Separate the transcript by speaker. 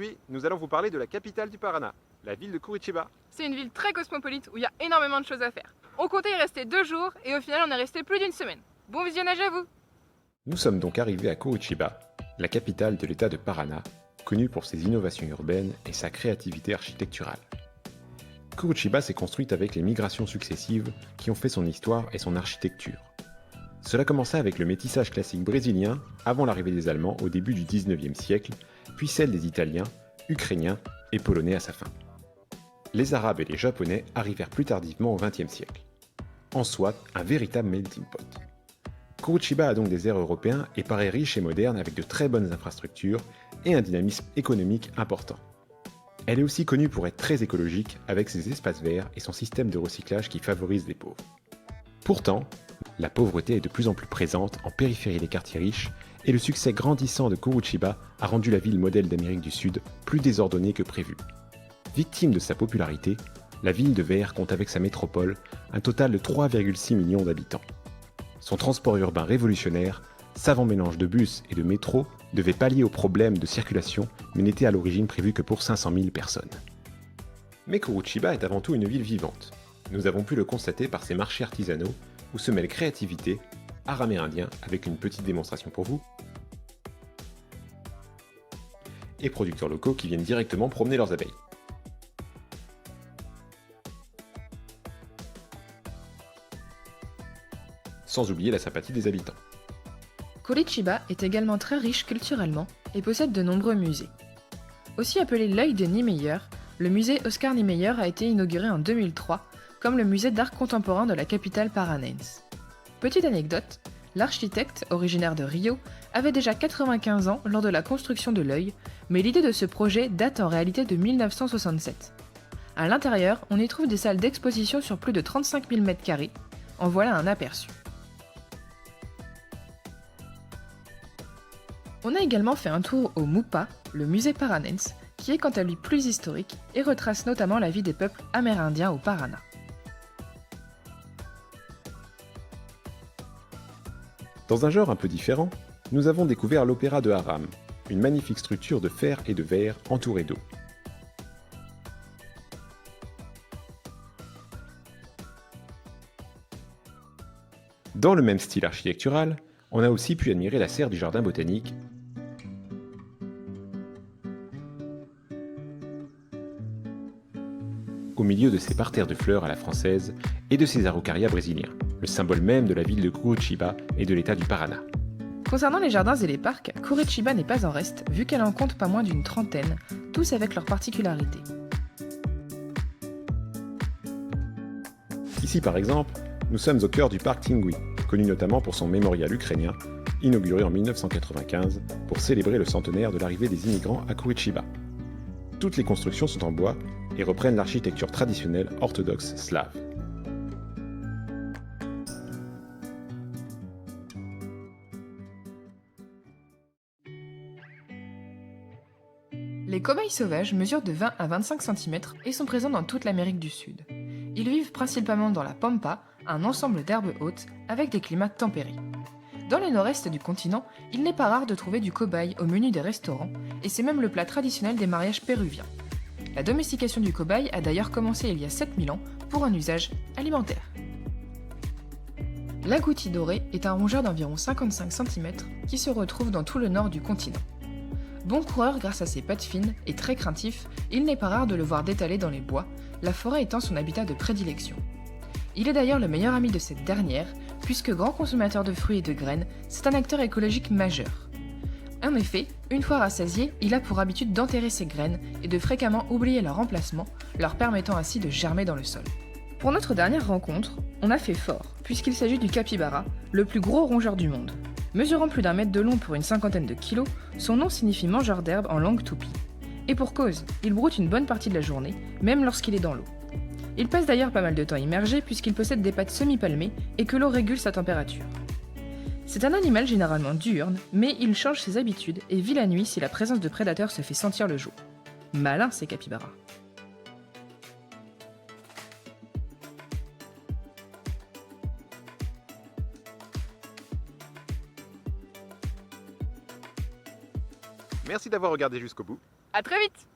Speaker 1: Aujourd'hui, nous allons vous parler de la capitale du Paraná, la ville de Curitiba.
Speaker 2: C'est une ville très cosmopolite où il y a énormément de choses à faire. On comptait y rester 2 jours et au final on est resté plus d'une semaine. Bon visionnage à vous!
Speaker 1: Nous sommes donc arrivés à Curitiba, la capitale de l'état de Paraná, connue pour ses innovations urbaines et sa créativité architecturale. Curitiba s'est construite avec les migrations successives qui ont fait son histoire et son architecture. Cela commença avec le métissage classique brésilien avant l'arrivée des Allemands au début du 19e siècle, puis celle des Italiens, Ukrainiens et Polonais à sa fin. Les Arabes et les Japonais arrivèrent plus tardivement au XXe siècle. En soit, un véritable melting pot. Curitiba a donc des airs européens et paraît riche et moderne avec de très bonnes infrastructures et un dynamisme économique important. Elle est aussi connue pour être très écologique avec ses espaces verts et son système de recyclage qui favorise les pauvres. Pourtant, la pauvreté est de plus en plus présente en périphérie des quartiers riches et le succès grandissant de Curitiba a rendu la ville modèle d'Amérique du Sud plus désordonnée que prévu. Victime de sa popularité, la ville de Verre compte avec sa métropole un total de 3,6 millions d'habitants. Son transport urbain révolutionnaire, savant mélange de bus et de métro, devait pallier aux problèmes de circulation mais n'était à l'origine prévu que pour 500 000 personnes. Mais Curitiba est avant tout une ville vivante. Nous avons pu le constater par ses marchés artisanaux où se mêlent créativité, art amérindien avec une petite démonstration pour vous, et producteurs locaux qui viennent directement promener leurs abeilles. Sans oublier la sympathie des habitants.
Speaker 2: Curitiba est également très riche culturellement et possède de nombreux musées. Aussi appelé l'œil de Niemeyer, le musée Oscar Niemeyer a été inauguré en 2003 comme le musée d'art contemporain de la capitale paranaense. Petite anecdote, l'architecte, originaire de Rio, avait déjà 95 ans lors de la construction de l'œil, mais l'idée de ce projet date en réalité de 1967. À l'intérieur, on y trouve des salles d'exposition sur plus de 35 000 m², en voilà un aperçu. On a également fait un tour au MUPA, le musée paranense, qui est quant à lui plus historique et retrace notamment la vie des peuples amérindiens au Paraná.
Speaker 1: Dans un genre un peu différent, nous avons découvert l'Opéra de Haram, une magnifique structure de fer et de verre entourée d'eau. Dans le même style architectural, on a aussi pu admirer la serre du jardin botanique, au milieu de ses parterres de fleurs à la française et de ses araucarias brésiliens, le symbole même de la ville de Curitiba et de l'état du Paraná.
Speaker 2: Concernant les jardins et les parcs, Curitiba n'est pas en reste, vu qu'elle en compte pas moins d'une trentaine, tous avec leurs particularités.
Speaker 1: Ici par exemple, nous sommes au cœur du parc Tingui, connu notamment pour son mémorial ukrainien, inauguré en 1995 pour célébrer le centenaire de l'arrivée des immigrants à Curitiba. Toutes les constructions sont en bois et reprennent l'architecture traditionnelle orthodoxe slave.
Speaker 2: Les cobayes sauvages mesurent de 20 à 25 cm et sont présents dans toute l'Amérique du Sud. Ils vivent principalement dans la pampa, un ensemble d'herbes hautes avec des climats tempérés. Dans le nord-est du continent, il n'est pas rare de trouver du cobaye au menu des restaurants, et c'est même le plat traditionnel des mariages péruviens. La domestication du cobaye a d'ailleurs commencé il y a 7000 ans pour un usage alimentaire. L'agouti doré est un rongeur d'environ 55 cm qui se retrouve dans tout le nord du continent. Bon coureur grâce à ses pattes fines et très craintif, il n'est pas rare de le voir détaler dans les bois, la forêt étant son habitat de prédilection. Il est d'ailleurs le meilleur ami de cette dernière, puisque grand consommateur de fruits et de graines, c'est un acteur écologique majeur. En effet, une fois rassasié, il a pour habitude d'enterrer ses graines et de fréquemment oublier leur emplacement, leur permettant ainsi de germer dans le sol. Pour notre dernière rencontre, on a fait fort, puisqu'il s'agit du capybara, le plus gros rongeur du monde. Mesurant plus d'1 mètre de long pour une cinquantaine de kilos, son nom signifie mangeur d'herbe en langue toupie. Et pour cause, il broute une bonne partie de la journée, même lorsqu'il est dans l'eau. Il passe d'ailleurs pas mal de temps immergé puisqu'il possède des pattes semi-palmées et que l'eau régule sa température. C'est un animal généralement diurne, mais il change ses habitudes et vit la nuit si la présence de prédateurs se fait sentir le jour. Malin ces capybaras.
Speaker 1: Merci d'avoir regardé jusqu'au bout.
Speaker 2: À très vite!